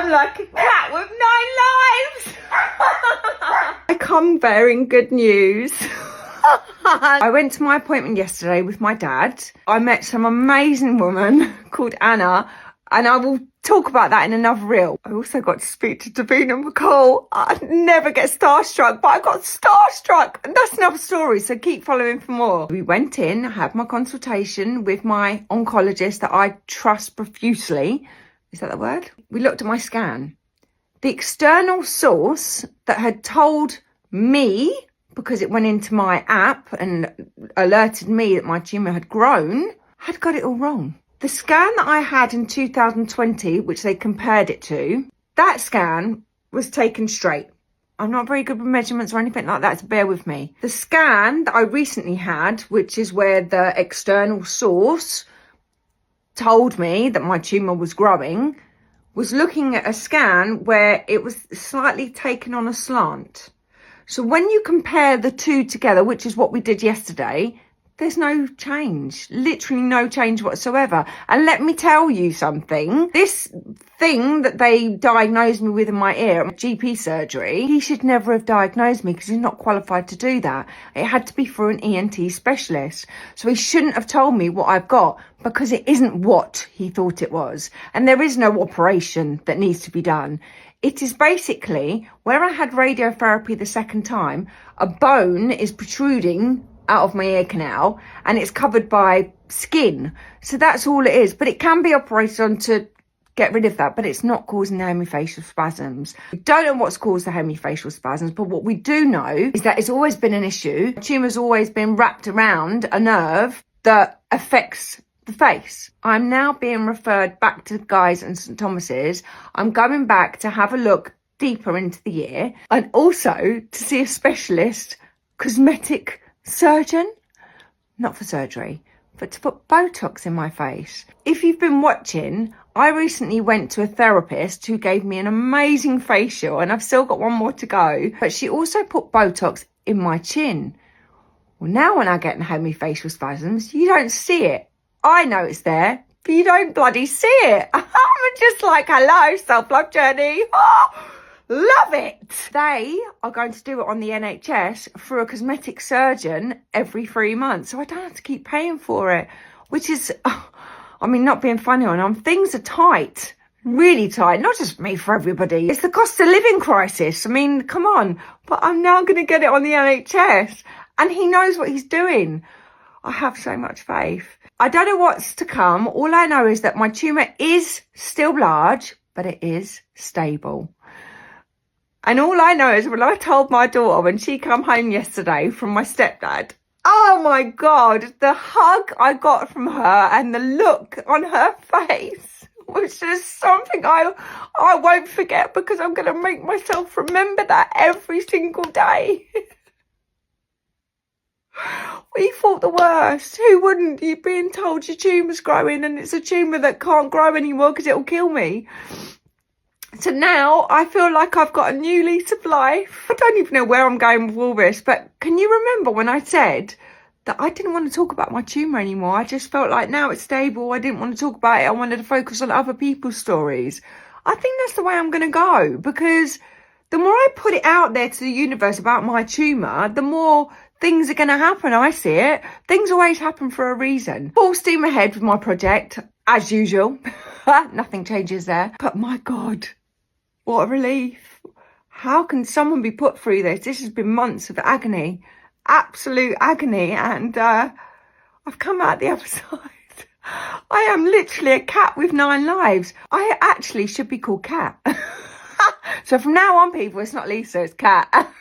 I'm like a cat with 9 lives. I come bearing good news. I went to my appointment yesterday with my dad. I met some amazing woman called Anna, and I will talk about that in another reel. I also got to speak to Davina McCall. I never get starstruck, but I got starstruck, and that's another story, so keep following for more. We went in, had my consultation with my oncologist that I trust profusely. Is that the word? We looked at my scan. The external source that had told me, because it went into my app and alerted me that my tumour had grown, had got it all wrong. The scan that I had in 2020, which they compared it to, that scan was taken straight. I'm not very good with measurements or anything like that, so bear with me. The scan that I recently had, which is where the external source told me that my tumour was growing, was looking at a scan where it was slightly taken on a slant. So when you compare the two together, which is what we did yesterday, there's no change, literally no change whatsoever. And let me tell you something, this thing that they diagnosed me with in my ear, GP surgery, he should never have diagnosed me because he's not qualified to do that. It had to be through an ENT specialist. So he shouldn't have told me what I've got because it isn't what he thought it was. And there is no operation that needs to be done. It is basically where I had radiotherapy the second time, a bone is protruding out of my ear canal and it's covered by skin. So that's all it is. But it can be operated on to get rid of that, but it's not causing the hemifacial spasms. We don't know what's caused the hemifacial spasms, but what we do know is that it's always been an issue. The tumour's always been wrapped around a nerve that affects the face. I'm now being referred back to Guy's and St Thomas's. I'm going back to have a look deeper into the ear and also to see a specialist cosmetic surgeon, not for surgery, but to put Botox in my face. If you've been watching, I recently went to a therapist who gave me an amazing facial, and I've still got one more to go, but she also put Botox in my chin. Well, now when I get hemifacial spasms, you don't see it. I know it's there, but you don't bloody see it. I'm just like, hello, self-love journey. Oh, love it. They are going to do it on the NHS through a cosmetic surgeon every 3 months. So I don't have to keep paying for it, which is, I mean, not being funny on them. Things are tight, really tight. Not just for me, for everybody. It's the cost of living crisis. I mean, come on. But I'm now going to get it on the NHS. And he knows what he's doing. I have so much faith. I don't know what's to come. All I know is that my tumour is still large, but it is stable. And all I know is when I told my daughter when she come home yesterday from my stepdad, oh my God, the hug I got from her and the look on her face was just something I won't forget, because I'm going to make myself remember that every single day. We thought the worst. Who wouldn't? You're being told your tumour's growing and it's a tumour that can't grow anymore because it'll kill me. So now I feel like I've got a new lease of life. I don't even know where I'm going with all this, but can you remember when I said that I didn't want to talk about my tumour anymore? I just felt like now it's stable. I didn't want to talk about it. I wanted to focus on other people's stories. I think that's the way I'm going to go, because the more I put it out there to the universe about my tumour, the more things are going to happen. I see it. Things always happen for a reason. Full steam ahead with my project, as usual. Nothing changes there. But my God, what a relief. How can someone be put through this? This has been months of agony, absolute agony, and I've come out the other side. I am literally a cat with 9 lives. I actually should be called Cat. So from now on, people, it's not Lisa, it's Cat.